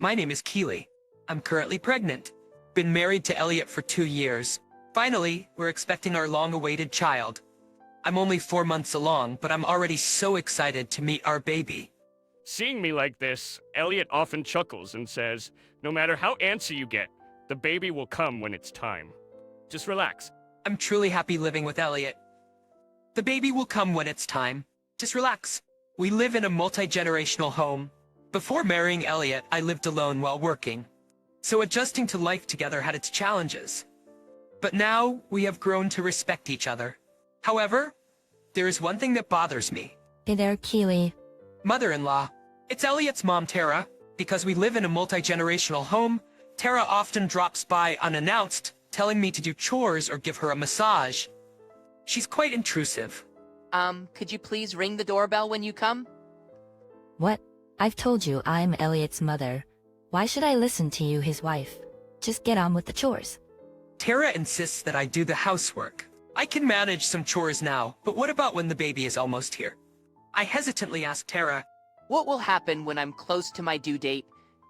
My name is Keely. I'm currently pregnant. Been married to Elliot for 2 years. Finally, we're expecting our long-awaited child. I'm only 4 months along, but I'm already so excited to meet our baby. Seeing me like this, Elliot often chuckles and says, no matter how antsy you get, the baby will come when it's time. Just relax. I'm truly happy living with Elliot. The baby will come when it's time. Just relax. We live in a multi-generational home. Before marrying Elliot, I lived alone while working. So adjusting to life together had its challenges. But now, we have grown to respect each other. However, there is one thing that bothers me. Hey there, Keely. Mother-in-law. It's Elliot's mom, Tara. Because we live in a multi-generational home, Tara often drops by unannounced, telling me to do chores or give her a massage. She's quite intrusive. Could you please ring the doorbell when you come? What? I've told you I'm Elliot's mother. Why should I listen to you, his wife? Just get on with the chores. Tara insists that I do the housework. I can manage some chores now, but what about when the baby is almost here? I hesitantly ask Tara, What will happen when I'm close to my due date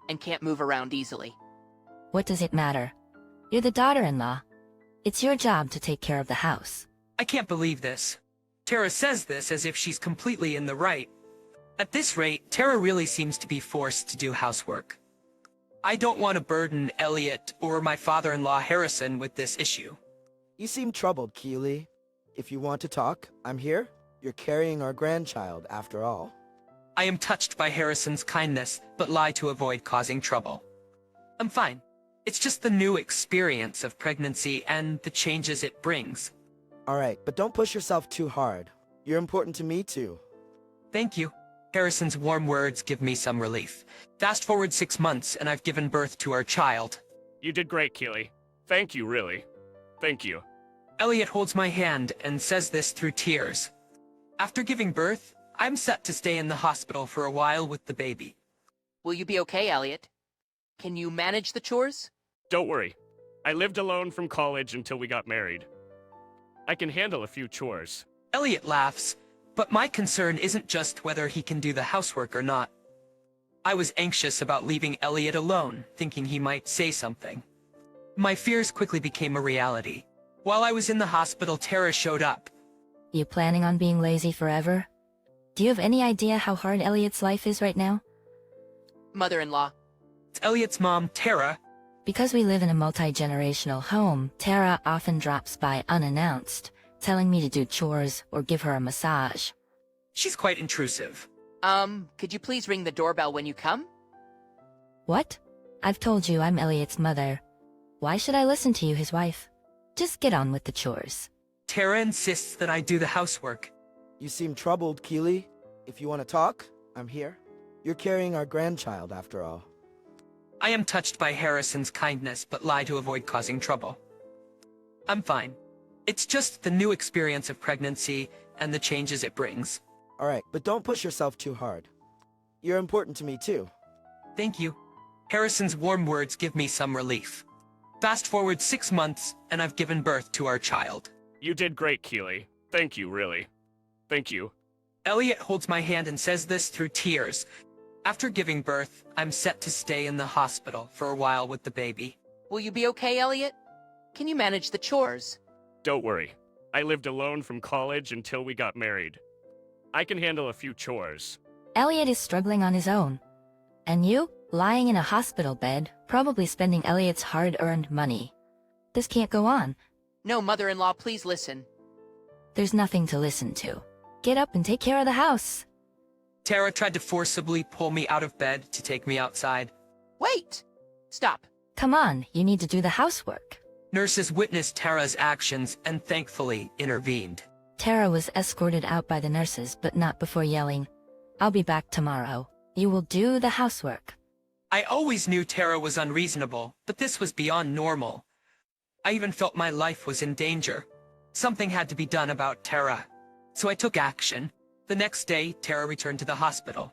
and can't move around easily? What does it matter? You're the daughter-in-law. It's your job to take care of the house. I can't believe this. Tara says this as if she's completely in the right. At this rate, Tara really seems to be forced to do housework. I don't want to burden Elliot or my father-in-law Harrison with this issue. You seem troubled, Keely. If you want to talk, I'm here. You're carrying our grandchild, after all. I am touched by Harrison's kindness, but lie to avoid causing trouble. I'm fine. It's just the new experience of pregnancy and the changes it brings. Alright, but don't push yourself too hard. You're important to me too. Thank you. Harrison's warm words give me some relief. Fast forward 6 months and I've given birth to our child. You did great, Keely. Thank you, really. Thank you. Elliot holds my hand and says this through tears. After giving birth, I'm set to stay in the hospital for a while with the baby. Will you be okay, Elliot? Can you manage the chores? Don't worry. I lived alone from college until we got married. I can handle a few chores. Elliot laughs, but my concern isn't just whether he can do the housework or not. I was anxious about leaving Elliot alone, thinking he might say something. My fears quickly became a reality. While I was in the hospital, Tara showed up. You planning on being lazy forever? Do you have any idea how hard Elliot's life is right now? Mother-in-law. It's Elliot's mom, Tara. Because we live in a multi-generational home, Tara often drops by unannounced, telling me to do chores or give her a massage. She's quite intrusive. Could you please ring the doorbell when you come? What? I've told you I'm Elliot's mother. Why should I listen to you, his wife? Just get on with the chores. Tara insists that I do the housework. You seem troubled, Keely. If you want to talk, I'm here. You're carrying our grandchild, after all. I am touched by Harrison's kindness, but lie to avoid causing trouble. I'm fine. It's just the new experience of pregnancy and the changes it brings. Alright, but don't push yourself too hard. You're important to me too. Thank you. Harrison's warm words give me some relief. Fast forward 6 months, and I've given birth to our child. You did great, Keely. Thank you, really. Thank you. Elliot holds my hand and says this through tears. After giving birth, I'm set to stay in the hospital for a while with the baby. Will you be okay, Elliot? Can you manage the chores? Don't worry. I lived alone from college until we got married. I can handle a few chores. Elliot is struggling on his own. And you, lying in a hospital bed, probably spending Elliot's hard-earned money. This can't go on. No, mother-in-law, please listen. There's nothing to listen to. Get up and take care of the house. Tara tried to forcibly pull me out of bed to take me outside. Wait! Stop. Come on, you need to do the housework. Nurses witnessed Tara's actions and thankfully intervened. Tara was escorted out by the nurses, but not before yelling, "I'll be back tomorrow. You will do the housework." I always knew Tara was unreasonable, but this was beyond normal. I even felt my life was in danger. Something had to be done about Tara. So I took action. The next day, Tara returned to the hospital.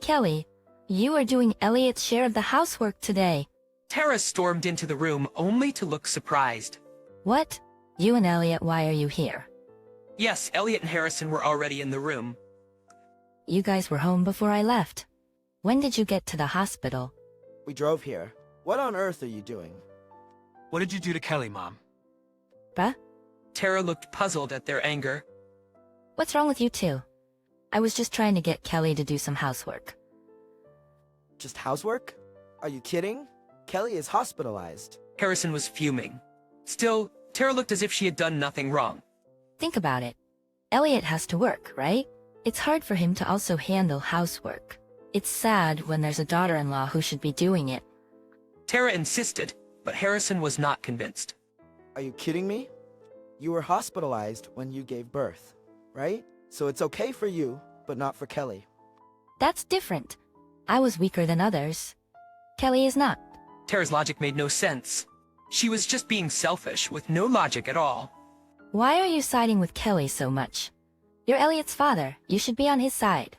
Kelly, you are doing Elliot's share of the housework today. Tara stormed into the room only to look surprised. What? You and Elliot, why are you here? Yes, Elliot and Harrison were already in the room. You guys were home before I left. When did you get to the hospital? We drove here. What on earth are you doing? What did you do to Kelly, Mom? Bruh? Tara looked puzzled at their anger. What's wrong with you two? I was just trying to get Kelly to do some housework. Just housework? Are you kidding? Kelly is hospitalized. Harrison was fuming. Still, Tara looked as if she had done nothing wrong. Think about it. Elliot has to work, right? It's hard for him to also handle housework. It's sad when there's a daughter-in-law who should be doing it. Tara insisted, but Harrison was not convinced. Are you kidding me? You were hospitalized when you gave birth, right? So it's okay for you, but not for Kelly. That's different. I was weaker than others. Kelly is not. Tara's logic made no sense. She was just being selfish, with no logic at all. Why are you siding with Kelly so much? You're Elliot's father. You should be on his side.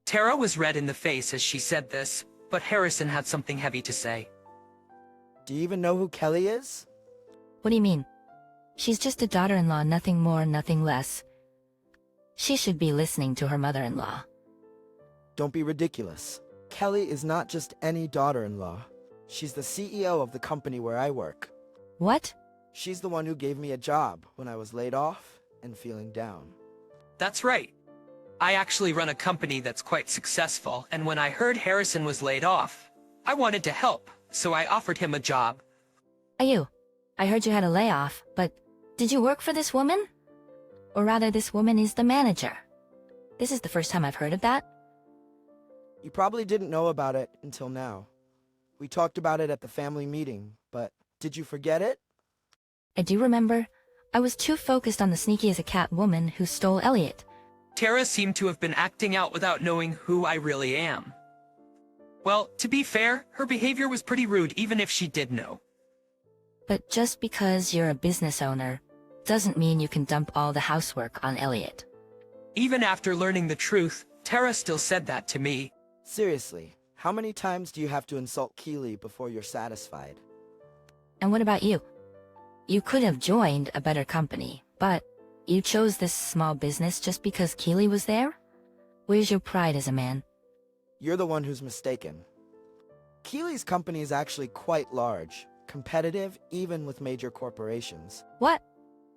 Tara was red in the face as she said this, but Harrison had something heavy to say. Do you even know who Kelly is? What do you mean? She's just a daughter-in-law, nothing more, nothing less. She should be listening to her mother-in-law. Don't be ridiculous. Kelly is not just any daughter-in-law. She's the CEO of the company where I work. What? She's the one who gave me a job when I was laid off and feeling down. That's right. I actually run a company that's quite successful, and when I heard Harrison was laid off, I wanted to help, so I offered him a job. I heard you had a layoff, but did you work for this woman? Or rather, this woman is the manager. This is the first time I've heard of that. You probably didn't know about it until now. We talked about it at the family meeting, but did you forget it? I do remember. I was too focused on the sneaky as a cat woman who stole Elliot. Tara seemed to have been acting out without knowing who I really am. Well, to be fair, her behavior was pretty rude even if she did know. But just because you're a business owner doesn't mean you can dump all the housework on Elliot. Even after learning the truth, Tara still said that to me. Seriously, how many times do you have to insult Keely before you're satisfied? And what about you? You could have joined a better company, but you chose this small business just because Keely was there? Where's your pride as a man? You're the one who's mistaken. Keely's company is actually quite large, competitive even with major corporations. What?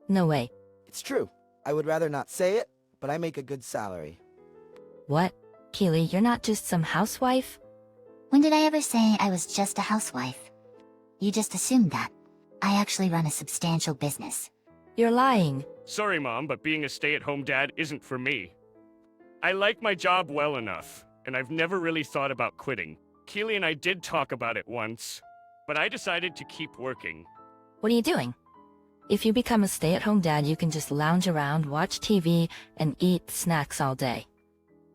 No way. It's true. I would rather not say it, but I make a good salary. What? Keely, you're not just some housewife? When did I ever say I was just a housewife? You just assumed that. I actually run a substantial business. You're lying. Sorry, Mom, but being a stay-at-home dad isn't for me. I like my job well enough, and I've never really thought about quitting. Keely and I did talk about it once, but I decided to keep working. What are you doing? If you become a stay-at-home dad, you can just lounge around, watch TV, and eat snacks all day.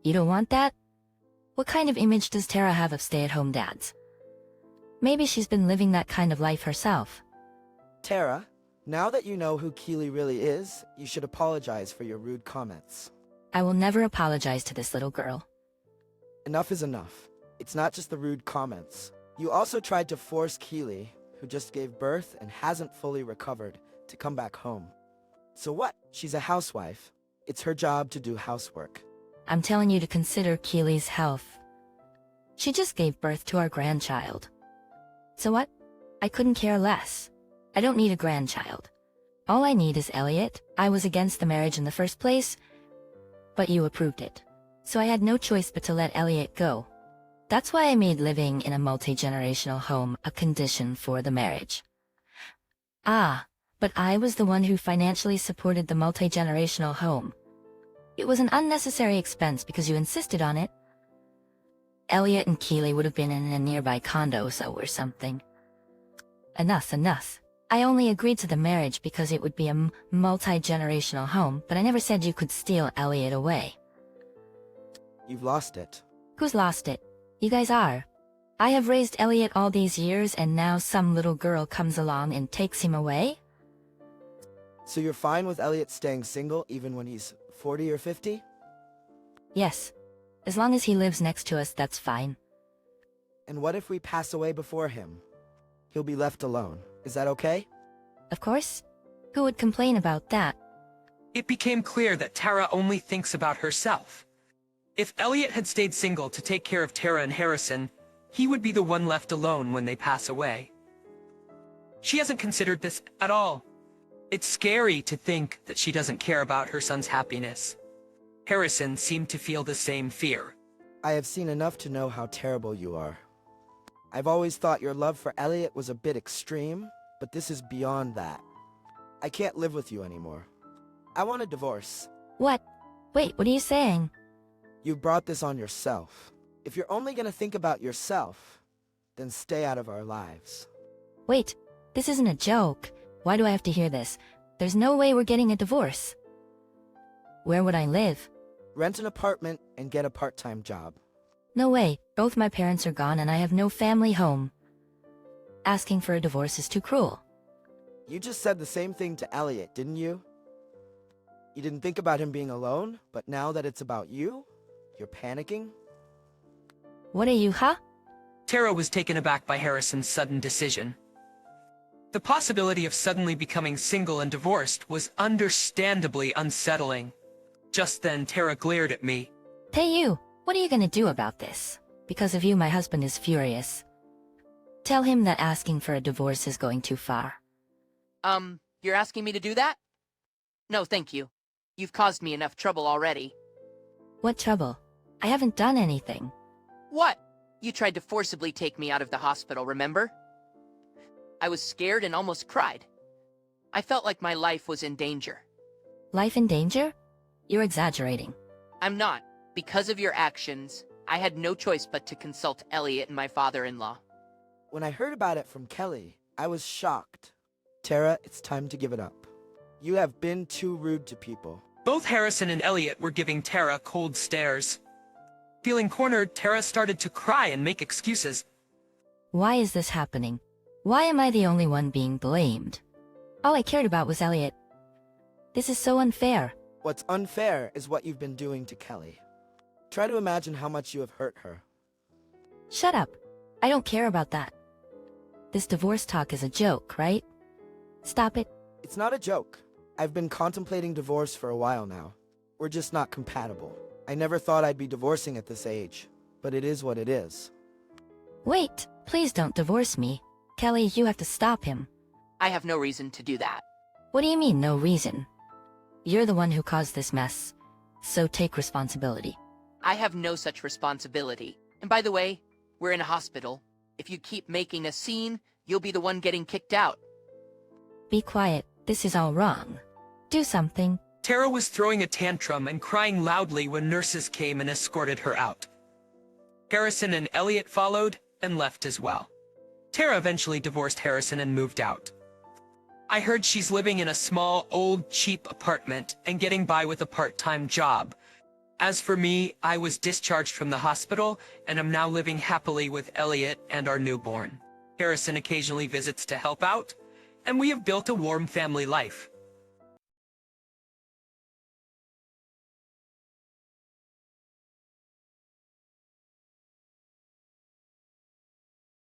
You don't want that? What kind of image does Tara have of stay-at-home dads? Maybe she's been living that kind of life herself. Tara, now that you know who Keely really is, you should apologize for your rude comments. I will never apologize to this little girl. Enough is enough. It's not just the rude comments. You also tried to force Keely, who just gave birth and hasn't fully recovered, to come back home. So what? She's a housewife. It's her job to do housework. I'm telling you to consider Keely's health. She just gave birth to our grandchild. So what? I couldn't care less. I don't need a grandchild. All I need is Elliot. I was against the marriage in the first place, but you approved it. So I had no choice but to let Elliot go. That's why I made living in a multi-generational home a condition for the marriage. Ah, but I was the one who financially supported the multi-generational home. It was an unnecessary expense because you insisted on it. Elliot and Keely would have been in a nearby condo or something. Enough. I only agreed to the marriage because it would be a multi-generational home, but I never said you could steal Elliot away. You've lost it. Who's lost it? You guys are. I have raised Elliot all these years and now some little girl comes along and takes him away? So you're fine with Elliot staying single even when he's 40 or 50? Yes. As long as he lives next to us, that's fine. And what if we pass away before him? He'll be left alone. Is that okay? Of course. Who would complain about that? It became clear that Tara only thinks about herself. If Elliot had stayed single to take care of Tara and Harrison, he would be the one left alone when they pass away. She hasn't considered this at all. It's scary to think that she doesn't care about her son's happiness. Harrison seemed to feel the same fear. I have seen enough to know how terrible you are. I've always thought your love for Elliot was a bit extreme, but this is beyond that. I can't live with you anymore. I want a divorce. What? Wait, what are you saying? You brought this on yourself. If you're only gonna think about yourself, then stay out of our lives. Wait, this isn't a joke. Why do I have to hear this? There's no way we're getting a divorce. Where would I live? Rent an apartment and get a part-time job. No way, both my parents are gone and I have no family home. Asking for a divorce is too cruel. You just said the same thing to Elliot, didn't you? You didn't think about him being alone, but now that it's about you, you're panicking? What are you, huh? Tara was taken aback by Harrison's sudden decision. The possibility of suddenly becoming single and divorced was understandably unsettling. Just then, Tara glared at me. Hey you, what are you gonna do about this? Because of you, my husband is furious. Tell him that asking for a divorce is going too far. You're asking me to do that? No, thank you. You've caused me enough trouble already. What trouble? I haven't done anything. What? You tried to forcibly take me out of the hospital, remember? I was scared and almost cried. I felt like my life was in danger. Life in danger? You're exaggerating. I'm not. Because of your actions, I had no choice but to consult Elliot and my father-in-law. When I heard about it from Kelly, I was shocked. Tara, it's time to give it up. You have been too rude to people. Both Harrison and Elliot were giving Tara cold stares. Feeling cornered, Tara started to cry and make excuses. Why is this happening? Why am I the only one being blamed? All I cared about was Elliot. This is so unfair. What's unfair is what you've been doing to Kelly. Try to imagine how much you have hurt her. Shut up. I don't care about that. This divorce talk is a joke, right? Stop it. It's not a joke. I've been contemplating divorce for a while now. We're just not compatible. I never thought I'd be divorcing at this age, but it is what it is. Wait, please don't divorce me. Kelly, you have to stop him. I have no reason to do that. What do you mean, no reason? You're the one who caused this mess, so take responsibility. I have no such responsibility. And by the way, we're in a hospital. If you keep making a scene, you'll be the one getting kicked out. Be quiet, this is all wrong. Do something. Tara was throwing a tantrum and crying loudly when nurses came and escorted her out. Harrison and Elliot followed and left as well. Tara eventually divorced Harrison and moved out. I heard she's living in a small, old, cheap apartment and getting by with a part-time job. As for me, I was discharged from the hospital and am now living happily with Elliot and our newborn. Harrison occasionally visits to help out, and we have built a warm family life.